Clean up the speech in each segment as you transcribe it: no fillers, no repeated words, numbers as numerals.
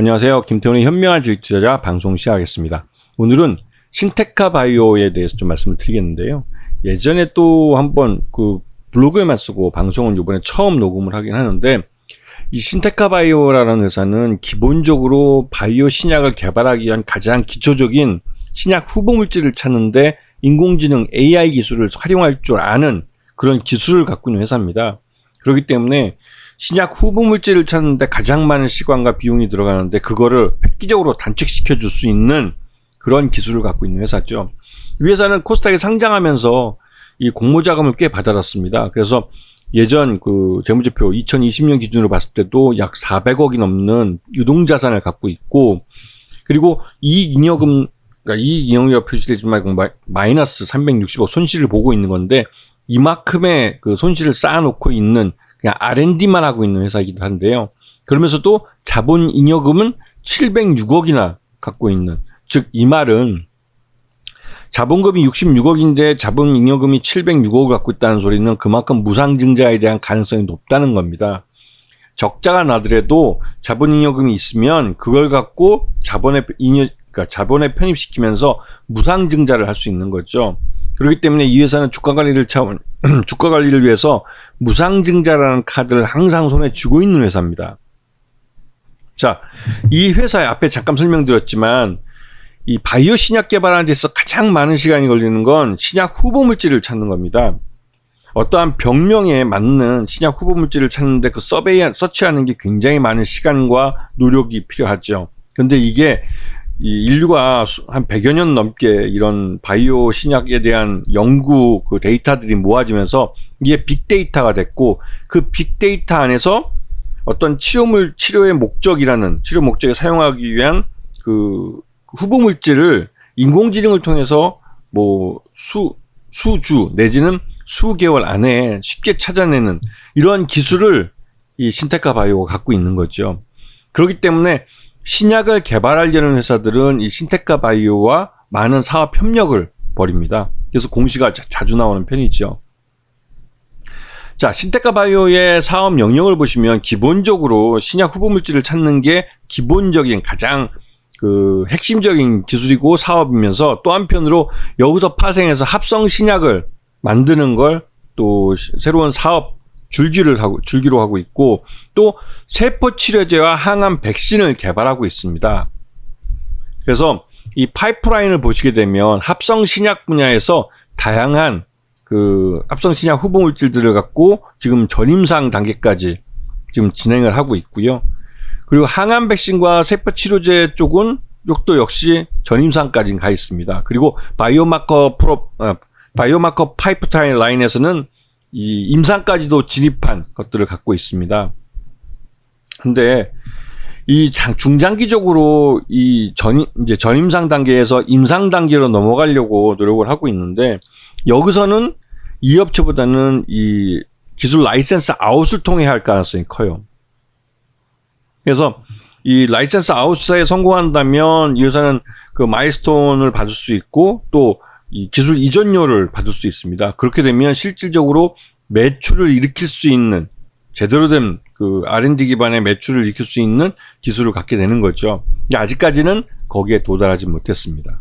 안녕하세요. 김태훈의 현명한 주식 투자자 방송 시작하겠습니다. 오늘은 신테카 바이오에 대해서 좀 말씀을 드리겠는데요. 예전에 또 한번 그 블로그에만 쓰고 방송은 이번에 처음 녹음을 하긴 하는데, 이 신테카 바이오라는 회사는 기본적으로 바이오 신약을 개발하기 위한 가장 기초적인 신약 후보 물질을 찾는데 인공지능 AI 기술을 활용할 줄 아는 그런 기술을 갖고 있는 회사입니다. 그렇기 때문에 신약 후보 물질을 찾는데 가장 많은 시간과 비용이 들어가는데 그거를 획기적으로 단축시켜 줄 수 있는 그런 기술을 갖고 있는 회사죠. 이 회사는 코스닥에 상장하면서 이 공모 자금을 꽤 받아놨습니다. 그래서 예전 그 재무제표 2020년 기준으로 봤을 때도 약 400억이 넘는 유동자산을 갖고 있고, 그리고 이익잉여금, 그러니까 이익잉여가 표시되지 말고 마이너스 360억 손실을 보고 있는 건데, 이만큼의 그 손실을 쌓아놓고 있는 그냥 R&D만 하고 있는 회사이기도 한데요. 그러면서도 자본잉여금은 706억이나 갖고 있는, 즉 이 말은 자본금이 66억인데 자본잉여금이 706억을 갖고 있다는 소리는 그만큼 무상증자에 대한 가능성이 높다는 겁니다. 적자가 나더라도 자본잉여금이 있으면 그걸 갖고 그러니까 자본에 편입시키면서 무상증자를 할 수 있는 거죠. 그렇기 때문에 이 회사는 주가 관리를 위해서 무상증자라는 카드를 항상 손에 쥐고 있는 회사입니다. 자, 이 회사의 앞에 잠깐 설명드렸지만, 이 바이오 신약 개발하는 데서 가장 많은 시간이 걸리는 건 신약 후보 물질을 찾는 겁니다. 어떠한 병명에 맞는 신약 후보 물질을 찾는데 그 서치하는 게 굉장히 많은 시간과 노력이 필요하죠. 근데 이게 이 인류가 한 100여 년 넘게 이런 바이오 신약에 대한 연구 그 데이터들이 모아지면서 이게 빅데이터가 됐고, 그 빅데이터 안에서 어떤 치료의 목적이라는 치료 목적에 사용하기 위한 그 후보 물질을 인공지능을 통해서 뭐 수주 내지는 수개월 안에 쉽게 찾아내는 이러한 기술을 이 신테카 바이오가 갖고 있는 거죠. 그렇기 때문에 신약을 개발하려는 회사들은 이 신테카 바이오와 많은 사업 협력을 벌입니다. 그래서 공시가 자주 나오는 편이죠. 자, 신테카 바이오의 사업 영역을 보시면 기본적으로 신약 후보 물질을 찾는 게 기본적인 가장 그 핵심적인 기술이고 사업이면서, 또 한편으로 여기서 파생해서 합성 신약을 만드는 걸 또 새로운 사업 줄기로 하고 있고, 또 세포 치료제와 항암 백신을 개발하고 있습니다. 그래서 이 파이프라인을 보시게 되면 합성 신약 분야에서 다양한 그 합성 신약 후보 물질들을 갖고 지금 전임상 단계까지 지금 진행을 하고 있고요. 그리고 항암 백신과 세포 치료제 쪽은 또 역시 전임상까지 가 있습니다. 그리고 바이오마커 파이프라인 라인에서는 이 임상까지도 진입한 것들을 갖고 있습니다. 근데 이 중장기적으로 이제 전임상 단계에서 임상 단계로 넘어가려고 노력을 하고 있는데, 여기서는 이 업체보다는 이 기술 라이센스 아웃을 통해 할 가능성이 커요. 그래서 이 라이센스 아웃에 성공한다면 이 회사는 그 마일스톤을 받을 수 있고, 또 이 기술 이전료를 받을 수 있습니다. 그렇게 되면 실질적으로 매출을 일으킬 수 있는, 제대로 된 그 R&D 기반의 매출을 일으킬 수 있는 기술을 갖게 되는 거죠. 아직까지는 거기에 도달하지 못했습니다.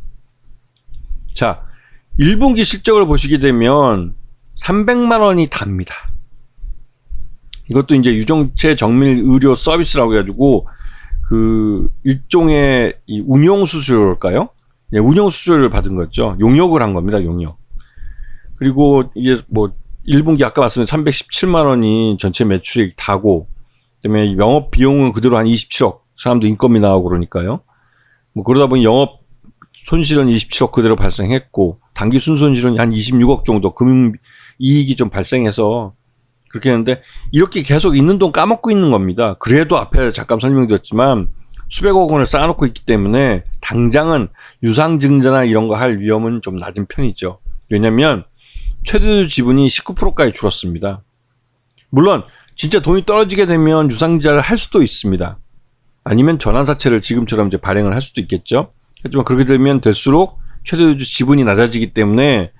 자, 1분기 실적을 보시게 되면 300만 원이 답니다. 이것도 이제 유정체 정밀 의료 서비스라고 해가지고 그 일종의 이 운용 수수료일까요? 네, 운용 수수료를 받은 거죠. 용역을 한 겁니다. 용역. 그리고 이게 뭐 1분기 아까 말씀드린 317만 원이 전체 매출액 다고, 그다음에 영업 비용은 그대로 한 27억, 사람도 인건비 나오고 그러니까요. 뭐 그러다 보니 영업 손실은 27억 그대로 발생했고, 단기 순손실은 한 26억 정도 금융 이익이 좀 발생해서 그렇게 했는데, 이렇게 계속 있는 돈 까먹고 있는 겁니다. 그래도 앞에 잠깐 설명드렸지만 수백억 원을 쌓아놓고 있기 때문에 당장은 유상증자나 이런 거 할 위험은 좀 낮은 편이죠. 왜냐면 최대주 지분이 19%까지 줄었습니다. 물론 진짜 돈이 떨어지게 되면 유상증자를 할 수도 있습니다. 아니면 전환사채를 지금처럼 이제 발행을 할 수도 있겠죠. 하지만 그렇게 되면 될수록 최대주 지분이 낮아지기 때문에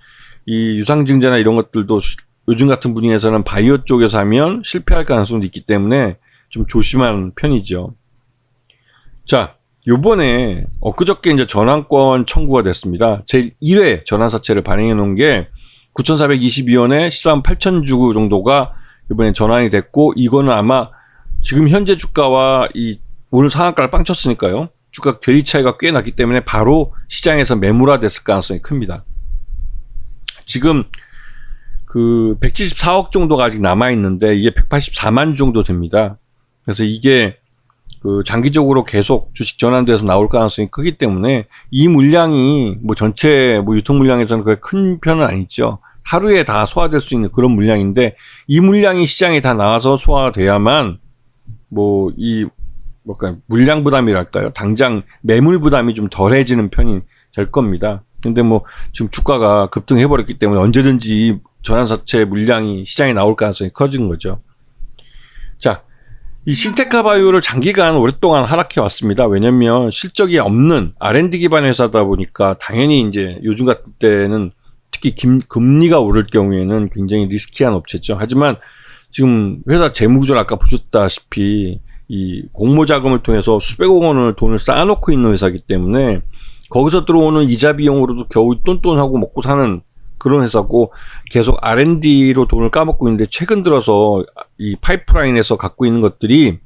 이 유상증자나 이런 것들도 요즘 같은 분위기에서는 바이오 쪽에서 하면 실패할 가능성도 있기 때문에 좀 조심하는 편이죠. 자, 요번에 엊그저께 이제 전환권 청구가 됐습니다. 제1회 전환사채를 발행해 놓은 게 9,422원에 13만 8천 주 정도가 이번에 전환이 됐고, 이거는 아마 지금 현재 주가와 이 오늘 상한가를 빵 쳤으니까요. 주가 괴리 차이가 꽤 났기 때문에 바로 시장에서 매물화됐을 가능성이 큽니다. 지금 그 174억 정도가 아직 남아 있는데 이게 184만 정도 됩니다. 그래서 이게 그 장기적으로 계속 주식 전환돼서 나올 가능성이 크기 때문에 이 물량이 뭐 전체 뭐 유통 물량에서는 그게 큰 편은 아니죠. 하루에 다 소화될 수 있는 그런 물량인데, 이 물량이 시장에 다 나와서 소화돼야만 뭐 이 뭐랄까 물량 부담이랄까요, 당장 매물 부담이 좀 덜해지는 편이 될 겁니다. 근데 뭐 지금 주가가 급등해 버렸기 때문에 언제든지 전환사채 물량이 시장에 나올 가능성이 커진 거죠. 자, 이 신테카 바이오를 장기간 오랫동안 하락해 왔습니다. 왜냐면 실적이 없는 R&D 기반 회사다 보니까 당연히 이제 요즘 같은 때는 특히 금리가 오를 경우에는 굉장히 리스키한 업체죠. 하지만 지금 회사 재무구조를 아까 보셨다시피 이 공모 자금을 통해서 수백억 원을 돈을 쌓아놓고 있는 회사이기 때문에 거기서 들어오는 이자 비용으로도 겨우 똔똔하고 먹고 사는 그런 회사고, 계속 R&D로 돈을 까먹고 있는데 최근 들어서 이 파이프라인에서 갖고 있는 것들이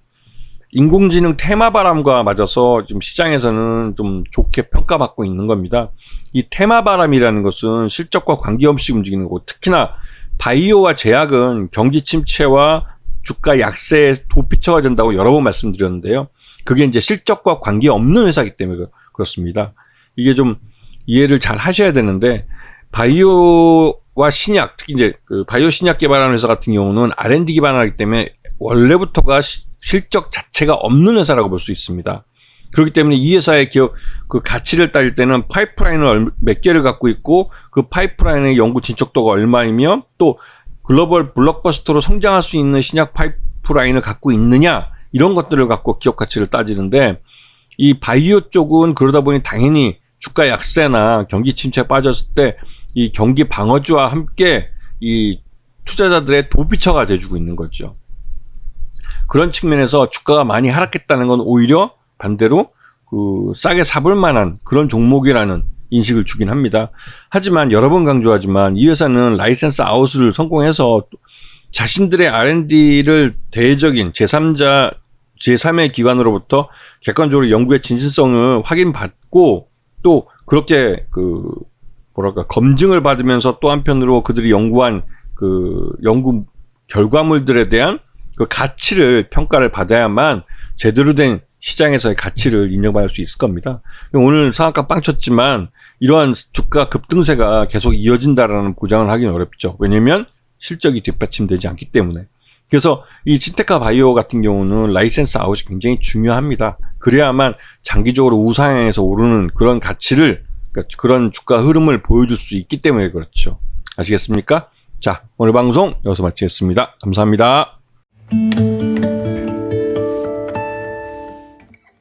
인공지능 테마바람과 맞아서 지금 시장에서는 좀 좋게 평가받고 있는 겁니다. 이 테마바람이라는 것은 실적과 관계없이 움직이는 거고, 특히나 바이오와 제약은 경기 침체와 주가 약세에 도피처가 된다고 여러 번 말씀드렸는데요. 그게 이제 실적과 관계없는 회사이기 때문에 그렇습니다. 이게 좀 이해를 잘 하셔야 되는데, 바이오와 신약, 특히 이제 그 바이오 신약 개발하는 회사 같은 경우는 R&D 기반하기 때문에 원래부터가 실적 자체가 없는 회사라고 볼 수 있습니다. 그렇기 때문에 이 회사의 기업 그 가치를 따질 때는 파이프라인을 몇 개를 갖고 있고, 그 파이프라인의 연구 진척도가 얼마이며 또 글로벌 블록버스터로 성장할 수 있는 신약 파이프라인을 갖고 있느냐, 이런 것들을 갖고 기업 가치를 따지는데, 이 바이오 쪽은 그러다 보니 당연히 주가 약세나 경기 침체에 빠졌을 때 이 경기 방어주와 함께 이 투자자들의 도피처가 돼주고 있는 거죠. 그런 측면에서 주가가 많이 하락했다는 건 오히려 반대로 그 싸게 사볼 만한 그런 종목이라는 인식을 주긴 합니다. 하지만 여러 번 강조하지만 이 회사는 라이센스 아웃을 성공해서 자신들의 R&D를 대외적인 제3의 기관으로부터 객관적으로 연구의 진실성을 확인받고, 또 그렇게 그 뭐랄까 검증을 받으면서 또 한편으로 그들이 연구한 그 연구 결과물들에 대한 그 가치를 평가를 받아야만 제대로 된 시장에서의 가치를 인정받을 수 있을 겁니다. 오늘 상한가 빵 쳤지만 이러한 주가 급등세가 계속 이어진다라는 보장을 하기는 어렵죠. 왜냐면 실적이 뒷받침되지 않기 때문에. 그래서 이 신테카 바이오 같은 경우는 라이센스 아웃이 굉장히 중요합니다. 그래야만 장기적으로 우상향에서 오르는 그런 가치를, 그러니까 그런 주가 흐름을 보여줄 수 있기 때문에 그렇죠. 아시겠습니까? 자, 오늘 방송 여기서 마치겠습니다. 감사합니다.